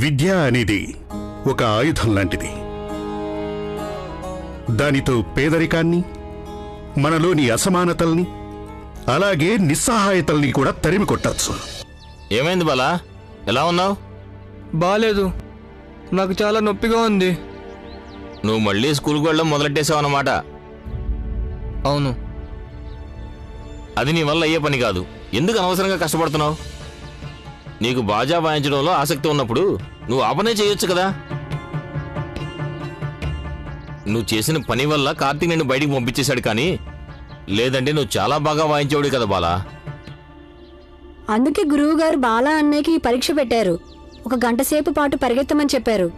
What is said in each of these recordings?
విద్య అనేది ఒక ఆయుధం లాంటిది. దానితో పేదరికాన్ని, మనలోని అసమానతల్ని, అలాగే నిస్సహాయతల్ని కూడా తరిమి కొట్టచ్చు. ఏమైంది బాలా, ఎలా ఉన్నావు? బాలేదు, నాకు చాలా నొప్పిగా ఉంది. నువ్వు మళ్ళీ స్కూల్కి వెళ్ళడం మొదలెట్టేసావు అన్నమాట. అవును. అది నీ వల్ల అయ్యే పని కాదు. ఎందుకు అనవసరంగా కష్టపడుతున్నావు? నీకు బాజా వాయించడంలో ఆసక్తి ఉన్నప్పుడు నువ్వు ఆ పనే చేయొచ్చు కదా. నువ్వు చేసిన పని వల్ల కార్తీక్ నిన్ను బయటికి పంపించేశాడు, కానీ లేదంటే నువ్వు చాలా బాగా వాయించేవాడు కదా బాలా. అందుకే గురువుగారు బాలా అన్నయ్యకి పరీక్ష పెట్టారు. 1 గంట సేపు పాటు పరిగెత్తమని చెప్పారు.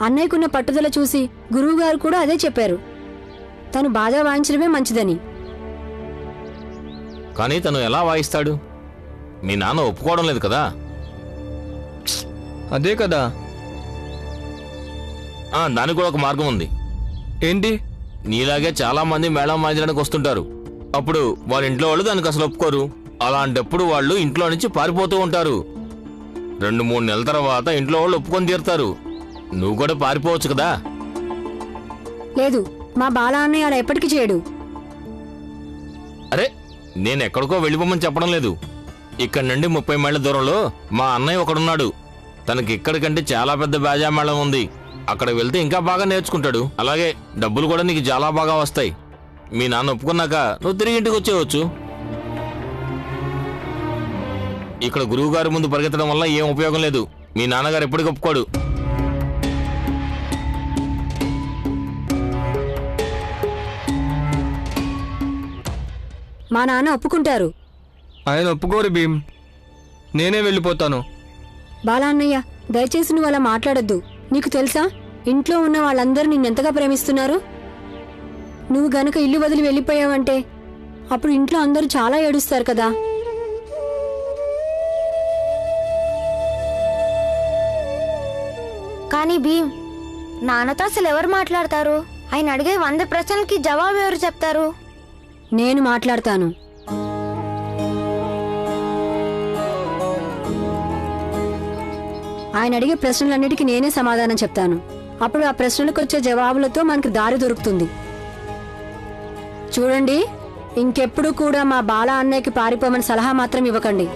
అన్నయ్యకున్న పట్టుదల చూసి గురువుగారు కూడా అదే చెప్పారు, తను బాజా వాయించడమే మంచిదని. కానీ తను ఎలా వాయిస్తాడు? మీ నాన్న ఒప్పుకోవడం లేదు కదా. అదే కదా. దానికి కూడా ఒక మార్గం ఉంది. ఏంటి? నీలాగే చాలా మంది మేళం వాయించడానికి వస్తుంటారు. అప్పుడు వాళ్ళ ఇంట్లో వాళ్ళు దానికి అసలు ఒప్పుకోరు. అలాంటప్పుడు వాళ్ళు ఇంట్లో నుంచి పారిపోతూ ఉంటారు. 2-3 నెలల తర్వాత ఇంట్లో వాళ్ళు ఒప్పుకొని తీరుతారు. నువ్వు కూడా పారిపోవచ్చు కదా. లేదు, మా బాలా అన్నయ్య అలా ఎప్పటికీ చేయడు. అరే, నేను ఎక్కడికో వెళ్ళిపోమని చెప్పడం లేదు. ఇక్కడ నుండి 30 మైళ్ళ దూరంలో మా అన్నయ్య ఒకడున్నాడు. తనకి ఇక్కడికంటే చాలా పెద్ద బాజా మేళం ఉంది. అక్కడ వెళ్తే ఇంకా బాగా నేర్చుకుంటాడు. అలాగే డబ్బులు కూడా నీకు చాలా బాగా వస్తాయి. మీ నాన్న ఒప్పుకున్నాక నువ్వు తిరిగి ఇంటికి వచ్చేయచ్చు. ఇక్కడ గురువు గారి ముందు పరిగెత్తడం వల్ల ఏం ఉపయోగం లేదు. మీ నాన్నగారు ఎప్పటికీ ఒప్పుకోడు. మా నాన్న ఒప్పుకుంటారు. ఆయన ఒప్పుకోరు భీమ్, నేనే వెళ్ళిపోతాను. బాలా అన్నయ్య, దయచేసి నువ్వు అలా మాట్లాడొద్దు. నీకు తెలుసా, ఇంట్లో ఉన్న వాళ్ళందరూ నిన్నెంతగా ప్రేమిస్తున్నారు. నువ్వు గనక ఇల్లు వదిలి వెళ్ళిపోయావంటే అప్పుడు ఇంట్లో అందరూ చాలా ఏడుస్తారు కదా. కానీ భీమ్, నాన్నతో అసలు ఎవరు మాట్లాడతారు? ఆయన అడిగే 100 ప్రశ్నలకి జవాబు ఎవరు చెప్తారు? నేను మాట్లాడతాను. ఆయన అడిగే ప్రశ్నలన్నిటికీ నేనే సమాధానం చెప్తాను. అప్పుడు ఆ ప్రశ్నలకు వచ్చే జవాబులతో మనకు దారి దొరుకుతుంది. చూడండి, ఇంకెప్పుడు కూడా మా బాలా అన్నయ్యకి పారిపోమని సలహా మాత్రం ఇవ్వకండి.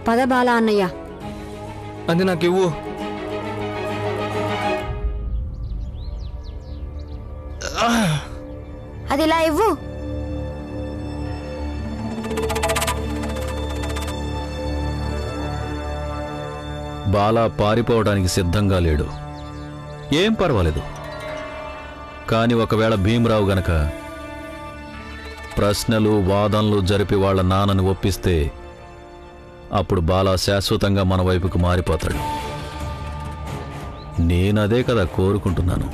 పద బాలా అన్నయ్య. అది నాకు ఇవ్వు. అది ఇలా ఇవ్వు. బాలా పారిపోవడానికి సిద్ధంగా లేడు. ఏం పర్వాలేదు. కాని ఒకవేళ భీమరావు గనక ప్రశ్నలు వాదనలు జరిపి వాళ్ళ నాన్నని ఒప్పిస్తే అప్పుడు బాలా శాశ్వతంగా మన వైపుకు మారిపోతాడు. నేనదే కదా కోరుకుంటున్నాను.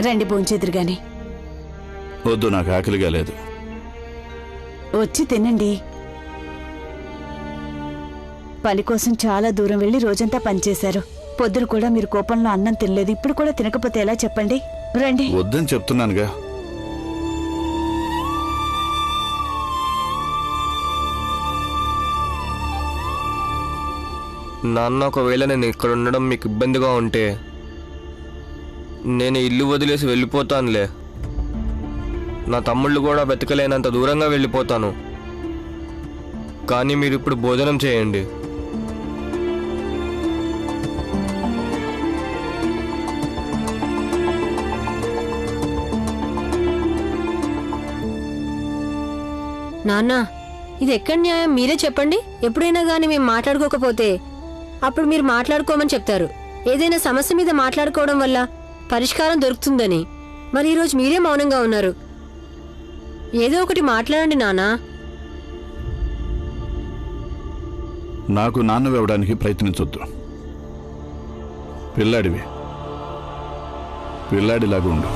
రండి, భోంచేదురు గాని. వద్దు, నాకు ఆకలిగా లేదు. వచ్చి తినండి. పని కోసం చాలా దూరం వెళ్ళి రోజంతా పనిచేశారు. పొద్దున కూడా మీరు కోపంలో అన్నం తినలేదు. ఇప్పుడు కూడా తినకపోతే ఎలా చెప్పండి? రండి. వద్దని చెప్తున్నానుగా. నాన్న, ఒకవేళ నేను ఇక్కడ ఉండడం మీకు ఇబ్బందిగా ఉంటే నేను ఇల్లు వదిలేసి వెళ్ళిపోతానులే. నా తమ్ముళ్ళు కూడా వెతకలేనంత దూరంగా వెళ్ళిపోతాను. కానీ మీరు ఇప్పుడు భోజనం చేయండి. నాన్నా, ఇది ఎక్కడి న్యాయం? మీరే చెప్పండి. ఎప్పుడైనా గానీ మేము మాట్లాడుకోకపోతే అప్పుడు మీరు మాట్లాడుకోమని చెప్తారు. ఏదైనా సమస్య మీద మాట్లాడుకోవడం వల్ల పరిష్కారం దొరుకుతుందని. మరి ఈరోజు మీరే మౌనంగా ఉన్నారు. ఏదో ఒకటి మాట్లాడండి నాన్నా. నాకు నాన్నవ్వడానికి ప్రయత్నించొద్దు. పిల్లాడివి, పిల్లాడిలాగా ఉండు.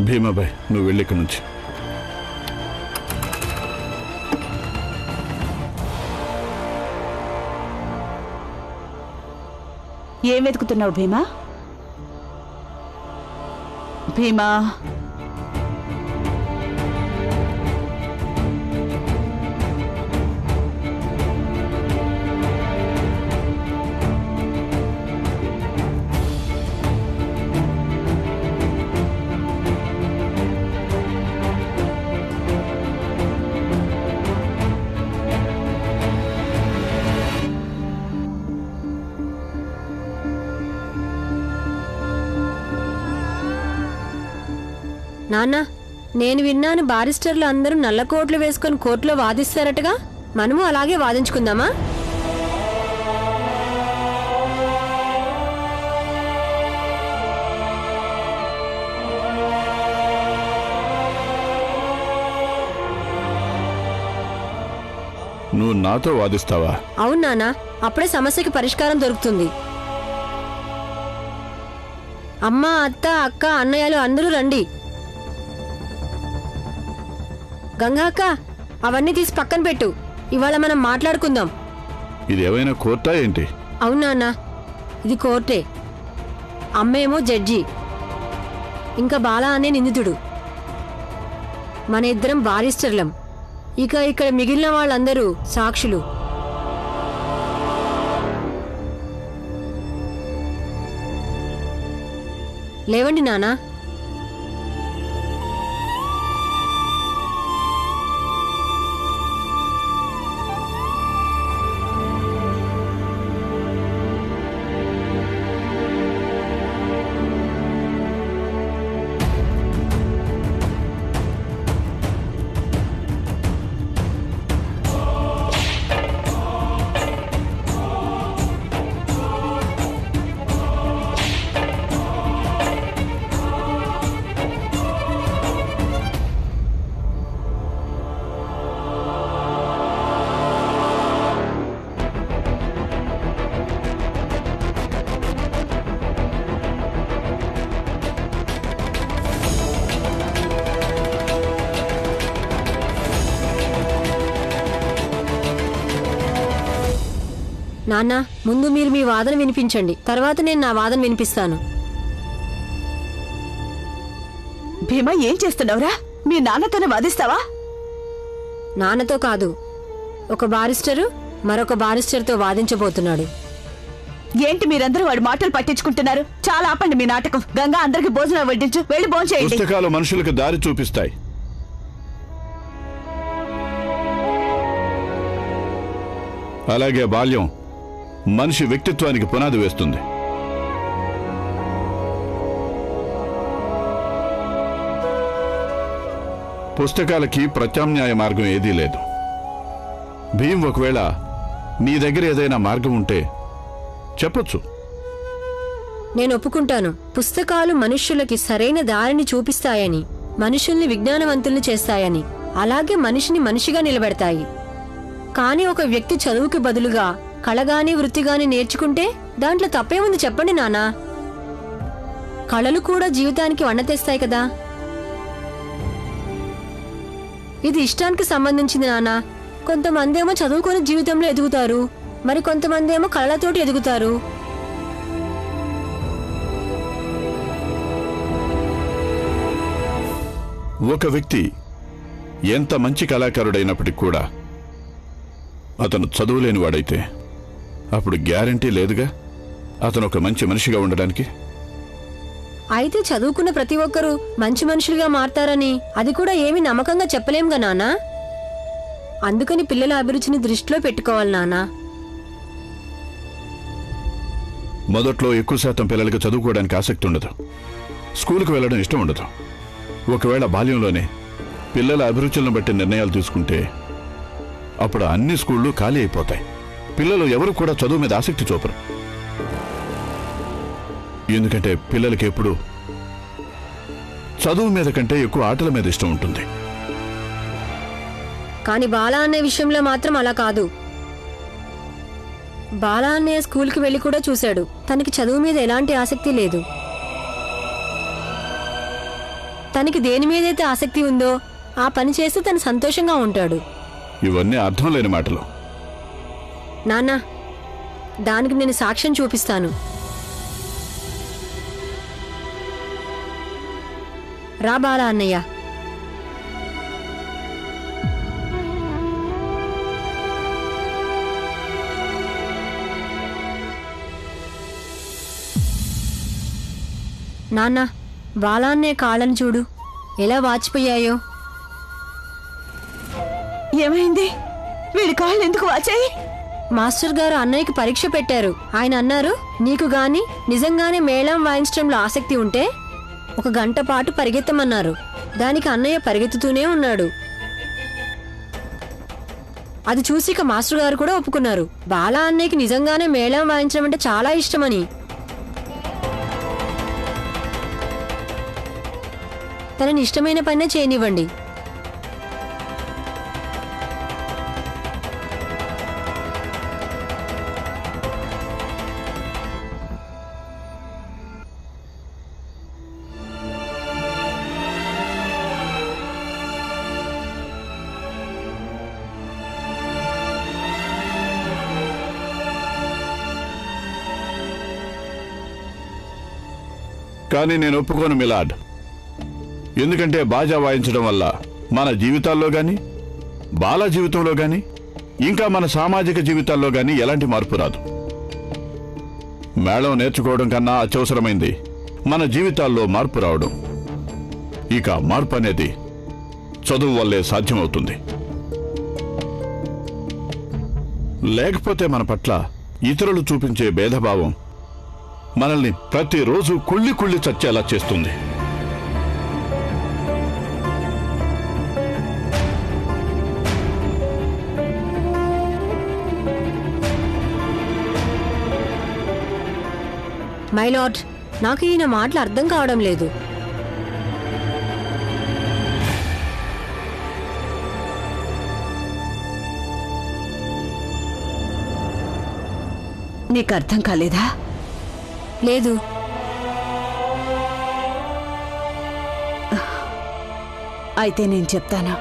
భీమాబాయ్, నువ్వు వెళ్ళి ఇక్కడి నుంచి. ఏం వెతుకుతున్నావు భీమా? భీమా, నాన్న, నేను విన్నాను బారిస్టర్లు అందరూ నల్ల కోట్లు వేసుకొని కోర్టులో వాదిస్తారటగా. మనము అలాగే వాదించుకుందామా? నువ్వు నాతో వాదిస్తావా? అవును నాన్న, అప్పుడే సమస్యకి పరిష్కారం దొరుకుతుంది. అమ్మ, అత్త, అక్క, అన్నయ్యలు అందరూ రండి. గంగాక్క, అవన్నీ తీసి పక్కన పెట్టు. ఇవాళ మనం మాట్లాడుకుందాం. ఇది ఏమైనా కోర్టా ఏంటి? అవునా, ఇది కోర్టే. అమ్మేమో జడ్జి, ఇంకా బాలా అనే నిందితుడు. మన ఇద్దరం బారిస్టర్లం. ఇక ఇక్కడ మిగిలిన వాళ్ళందరూ సాక్షులు. లేవండి నానా. నాన్న, ముందు మీరు మీ వాదన వినిపించండి, తర్వాత నేను నా వాదన వినిపిస్తాను. భీమా, ఏం చేస్తున్నావురా? మీ నాన్నతోనే వాదిస్తావా? నాన్నతో కాదు, ఒక బారిస్టరు మరొక బారిస్టర్తో వాదించబోతున్నాడు. ఏంటి మీరందరూ వాడి మాటలు పట్టించుకుంటున్నారు? చాలా ఆపండి మీ నాటకం. గంగా, అందరికి భోజనం వడ్డించు. వెళ్ళి భోంచేయండి. పుస్తకాలు మనుషులకు దారి చూపిస్తాయి. అలాగే బాల్యం మనిషి వ్యక్తిత్వానికి పునాది వేస్తుంది. పుస్తకాలకి ప్రత్యామ్నాయ మార్గం ఏదీ లేదు. భీమ్, ఒకవేళ నీ దగ్గర ఏదైనా మార్గం ఉంటే చెప్పొచ్చు. నేను ఒప్పుకుంటాను. పుస్తకాలు మనుష్యులకి సరైన దారిని చూపిస్తాయని, మనుషుల్ని విజ్ఞానవంతుల్ని చేస్తాయని, అలాగే మనిషిని మనిషిగా నిలబెడతాయి. కానీ ఒక వ్యక్తి చదువుకి బదులుగా కళగాని వృత్తిగాని నేర్చుకుంటే దాంట్లో తప్పేముంది చెప్పండి నానా? కళలు కూడా జీవితానికి వన్న తెస్తాయి కదా. ఇది ఇష్టానికి సంబంధించింది నానా. కొంతమంది ఏమో చదువుకొని జీవితంలో ఎదుగుతారు, మరి కొంతమంది ఏమో కళలతోటి ఎదుగుతారు. ఒక వ్యక్తి ఎంత మంచి కళాకారుడైనప్పటికీ కూడా అతను చదువులేని వాడైతే అప్పుడు గ్యారంటీ లేదుగా అతను ఒక మంచి మనిషిగా ఉండడానికి. అయితే చదువుకున్న ప్రతి ఒక్కరూ మంచి మనుషులుగా మారతారని అది కూడా ఏమీ నమ్మకంగా చెప్పలేంగా నానా. అందుకని పిల్లల అభిరుచిని దృష్టిలో పెట్టుకోవాలి నానా. మొదట్లో ఎక్కువ శాతం పిల్లలకి చదువుకోవడానికి ఆసక్తి ఉండదు, స్కూలుకు వెళ్ళడం ఇష్టం ఉండదు. ఒకవేళ బాల్యంలోనే పిల్లల అభిరుచులను బట్టి నిర్ణయాలు తీసుకుంటే అప్పుడు అన్ని స్కూళ్ళు ఖాళీ అయిపోతాయి. పిల్లలు ఎవరు కూడా చదువు మీద ఆసక్తి చూపరు. ఎందుకంటే పిల్లలకి ఎప్పుడు చదువు మీద కంటే ఎక్కువ ఆటల మీద ఇష్టం ఉంటుంది. కానీ బాలా అనే విషయంలో మాత్రం అలా కాదు. బాలా అనే స్కూల్కి వెళ్ళి కూడా చూశాడు. తనకి చదువు మీద ఎలాంటి ఆసక్తి లేదు. తనకి దేని మీదైతే ఆసక్తి ఉందో ఆ పని చేస్తే తను సంతోషంగా ఉంటాడు. ఇవన్నీ అర్థం లేని మాటలు. నాన్న, దానికి నేను సాక్ష్యం చూపిస్తాను. రా బాలా అన్నయ్య. నాన్న, బాలా అన్నయ్య కాళ్ళని చూడు ఎలా వాచిపోయాయో. ఏమైంది? వీడి కాళ్ళు ఎందుకు వాచాయి? మాస్టర్ గారు అన్నయ్యకి పరీక్ష పెట్టారు. ఆయన అన్నారు, నీకు గాని నిజంగానే మేళం వాయించడంలో ఆసక్తి ఉంటే 1 గంట పాటు పరిగెత్తమన్నారు. దానికి అన్నయ్య పరిగెత్తుతూనే ఉన్నాడు. అది చూసి ఇక మాస్టర్ గారు కూడా ఒప్పుకున్నారు. బాలా అన్నయ్యకి నిజంగానే మేళం వాయించడం అంటే చాలా ఇష్టమని. తనని ఇష్టమైన పనే చేయనివ్వండి. కానీ నేను ఒప్పుకోను మిలాడ్. ఎందుకంటే బాజా వాయించడం వల్ల మన జీవితాల్లో గాని, బాల జీవితంలో గాని, ఇంకా మన సామాజిక జీవితాల్లో గాని ఎలాంటి మార్పు రాదు. మేళం నేర్చుకోవడం కన్నా అత్యవసరమైంది మన జీవితాల్లో మార్పు రావడం. ఇక మార్పు అనేది చదువు వల్లే సాధ్యమవుతుంది. లేకపోతే మన పట్ల ఇతరులు చూపించే భేదభావం మనల్ని ప్రతిరోజు కుళ్ళి కుళ్ళి చచ్చేలా చేస్తుంది. మై లార్డ్, నాకు ఈయన మాటలు అర్థం కావడం లేదు. నీకు అర్థం కాలేదా? లేదు. అయితే నేను చెప్తాను.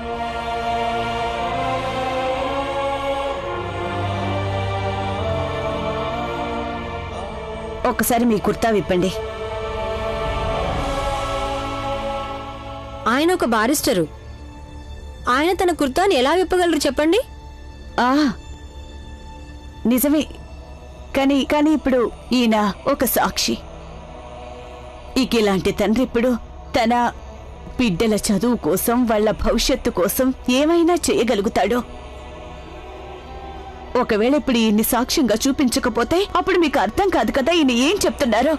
ఒకసారి మీ కుర్తా విప్పండి. ఆయన ఒక బారిస్టరు. ఆయన తన కుర్తాని ఎలా విప్పగలరు చెప్పండి? ఆ నిజమే. కానీ కానీ ఇప్పుడు ఈయన ఒక సాక్షి. ఇలాంటి తండ్రి ఇప్పుడు తన బిడ్డల చదువు కోసం, వాళ్ళ భవిష్యత్తు కోసం ఏమైనా చేయగలుగుతాడు. ఒకవేళ ఇప్పుడు ఈయన్ని సాక్ష్యంగా చూపించకపోతే అప్పుడు మీకు అర్థం కాదు కదా ఈయన ఏం చెప్తున్నారో.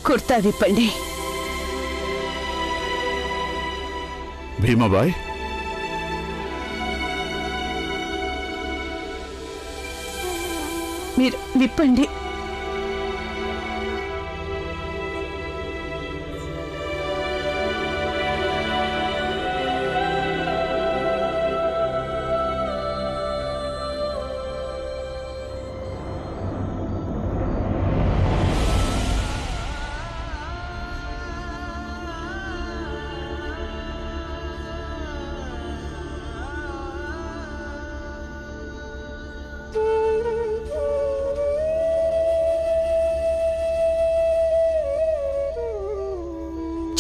కుర్తా విప్పండి. భీమాబాయ్, మీరు విప్పండి.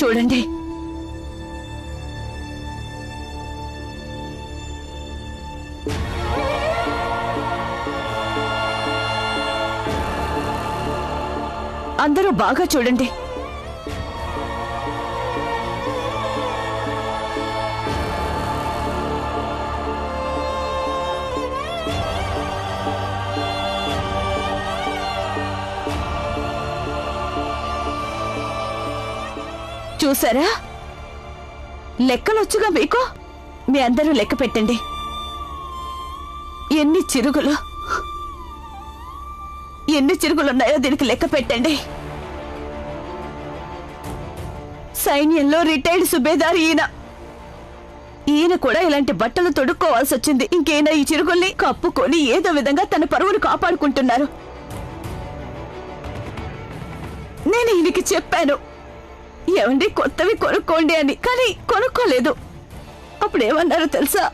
చూడండి, అందరూ బాగా చూడండి. చూసారా? లెక్కలొచ్చుగా మీకు. మీ అందరూ లెక్క పెట్టండి. ఎన్ని చిరుగులున్నాయో దీనికి లెక్క పెట్టండి. సైన్యంలో రిటైర్డ్ సుబేదార్ ఈయన. ఈయన కూడా ఇలాంటి బట్టలు తొడుక్కోవాల్సి వచ్చింది. ఇంకైనా ఈ చిరుగుల్ని కప్పుకొని ఏదో విధంగా తన పరువును కాపాడుకుంటున్నారు. నేను ఈయనకి చెప్పాను, ఏమండి కొత్తవి కొనుక్కోండి అని, కానీ కొనుక్కోలేదు. అప్పుడేమన్నారో తెలుసా?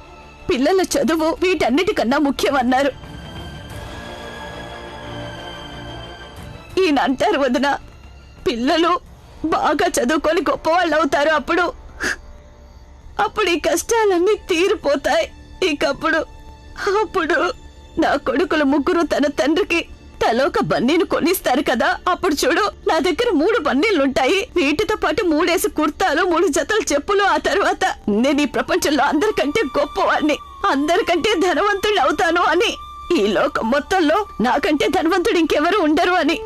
పిల్లల చదువు వీటన్నిటికన్నా ముఖ్యమన్నారు. ఈయన అంటారు, వదిన, పిల్లలు బాగా చదువుకొని గొప్పవాళ్ళు అవుతారు. అప్పుడు ఈ కష్టాలన్నీ తీరిపోతాయి. అప్పుడు నా కొడుకులు ముగ్గురు తన తండ్రికి తలోక బన్నీను కొనిస్తారు కదా. అప్పుడు చూడు, నా దగ్గర 3 బన్నీలుంటాయి. వీటితో పాటు 3 కుర్తాలు, 3 జతల చెప్పులు. ఆ తర్వాత నేను ఈ ప్రపంచంలో అందరికంటే గొప్పవాడిని, అందరికంటే ధనవంతుడు అవుతాను అని, ఈ లోకం మొత్తంలో నాకంటే ధనవంతుడు ఇంకెవరు ఉండరు అని.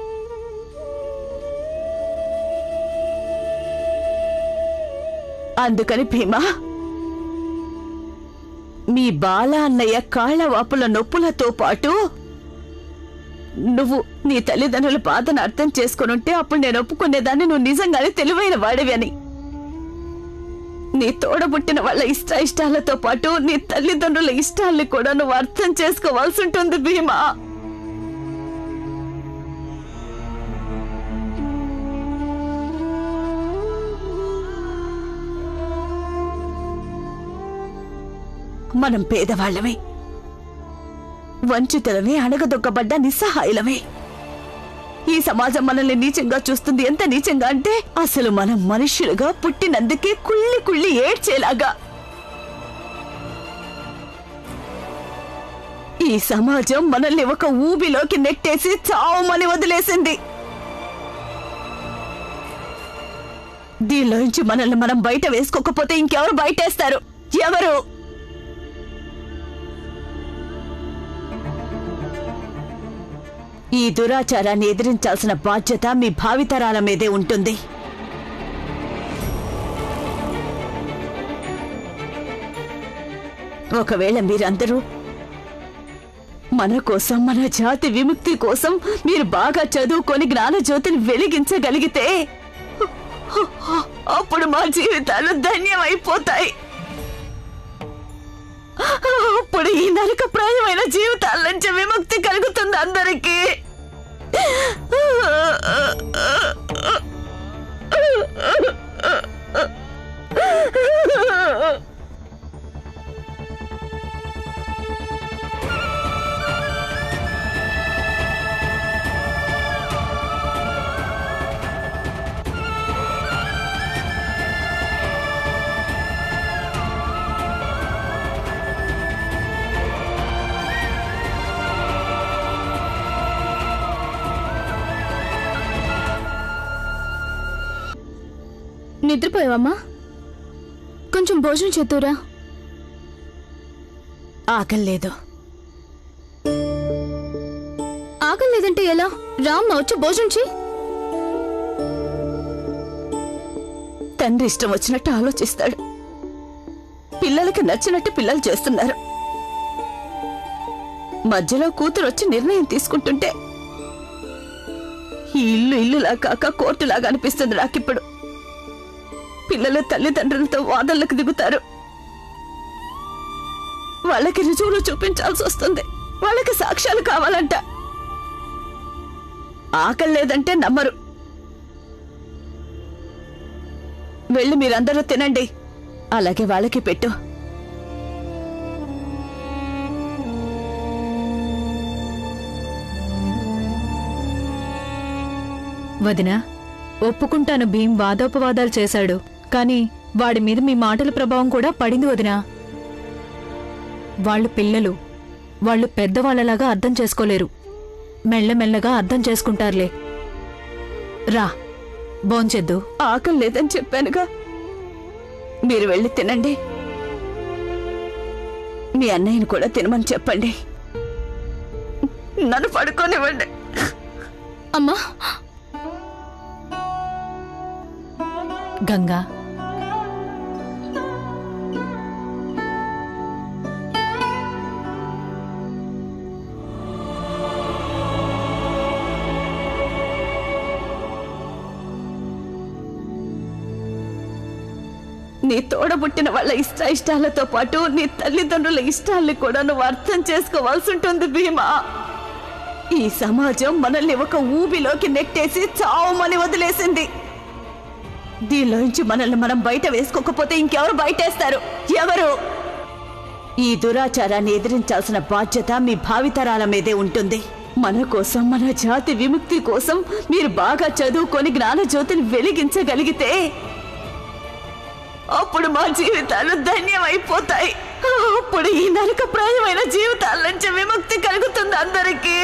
అందుకని భీమా, మీ బాల అన్నయ్య కాళ్ల వాపుల నొప్పులతో పాటు నువ్వు నీ తల్లిదండ్రుల బాధను అర్థం చేసుకునుంటే అప్పుడు నేను ఒప్పుకునేదాన్ని, నువ్వు నిజంగానే తెలివైన వాడివి అని. నీ తోడబుట్టిన వాళ్ళ ఇష్టాలతో పాటు నీ తల్లిదండ్రుల ఇష్టాల్ని కూడా నువ్వు అర్థం చేసుకోవాల్సి ఉంటుంది భీమా. మనం పేదవాళ్లమే, వంచితులమే, అణగదొక్కబడ్డ నిస్సహాయులమే. ఈ సమాజం మనల్ని నీచంగా చూస్తుంది. ఎంత నీచంగా అంటే అసలు మనం మనుష్యులుగా పుట్టినందుకే కుళ్ళి కుళ్ళి ఏడ్చేలాగా. ఈ సమాజం మనల్ని ఒక ఊబిలోకి నెట్టేసి చావమని వదిలేసింది. దీనిలోంచి మనల్ని మనం బయట వేసుకోకపోతే ఇంకెవరు బయటేస్తారు? ఎవరు? ఈ దురాచారాన్ని ఎదిరించాల్సిన బాధ్యత మీ భావితరాల మీదే ఉంటుంది. ఒకవేళ మీరందరూ మన కోసం, మన జాతి విముక్తి కోసం మీరు బాగా చదువుకొని జ్ఞానజ్యోతిని వెలిగించగలిగితే అప్పుడు మా జీవితాలు ధన్యమైపోతాయి. అప్పుడు ఈ నరకప్రాయమైన జీవితాల నుంచి విముక్తి కలుగుతుంది అందరికీ. నిద్రపోయావమ్మా? కొంచెం భోజనం చేతురా. ఆకలేదు. ఆకలేదంటే ఎలా? రామ్మ వచ్చి భోజనం చేయి. తండ్రి ఇష్టం వచ్చినట్టు ఆలోచిస్తాడు. పిల్లలకి నచ్చినట్టు పిల్లలు చేస్తున్నారు. మధ్యలో కూతురు వచ్చి నిర్ణయం తీసుకుంటుంటే ఈ ఇల్లులా కాక కోర్టులాగా అనిపిస్తుంది నాకిప్పుడు. పిల్లలు తల్లిదండ్రులతో వాదనలకు దిగుతారు. వాళ్ళకి రుజువులు చూపించాల్సి వస్తుంది. వాళ్ళకి సాక్ష్యాలు కావాలంట. ఆకలి లేదంటే నమ్మరు. వెళ్ళి మీరందరూ తినండి, అలాగే వాళ్ళకి పెట్టు. వదినా, ఒప్పుకుంటాను, భీం వాదోపవాదాలు చేశాడు, కానీ వాడి మీద మీ మాటల ప్రభావం కూడా పడింది వదినా. వాళ్ళు పిల్లలు, వాళ్ళు పెద్దవాళ్లలాగా అర్థం చేసుకోలేరు. మెల్లమెల్లగా అర్థం చేసుకుంటారులే. రా, భోంచెద్దు. ఆకలి లేదని చెప్పానుగా, మీరు వెళ్ళి తినండి. మీ అన్నయ్యని కూడా తినమని చెప్పండి. నన్ను పడుకోనివ్వండి. అమ్మా, గంగా, నీ తోడబుట్టిన వాళ్ళ ఇష్టాలతో పాటు నీ తల్లిదండ్రుల ఇష్టాల్ని కూడా నువ్వు అర్థం చేసుకోవాల్సి ఉంటుంది భీమా. ఈ సమాజం మనల్ని ఒక ఊబిలోకి నెట్టేసి చావమని వదిలేసింది. దీనిలోంచి మనల్ని మనం బయట వేసుకోకపోతే ఇంకెవరు బయటేస్తారు? ఎవరు? ఈ దురాచారాన్ని ఎదిరించాల్సిన బాధ్యత మీ భావితరాల మీదే ఉంటుంది. మన కోసం, మన జాతి విముక్తి కోసం మీరు బాగా చదువుకొని జ్ఞానజ్యోతిని వెలిగించగలిగితే అప్పుడు మా జీవితాలు ధన్యమైపోతాయి. అప్పుడు ఈ నరకప్రాయమైన జీవితాల నుంచి విముక్తి కలుగుతుంది అందరికీ.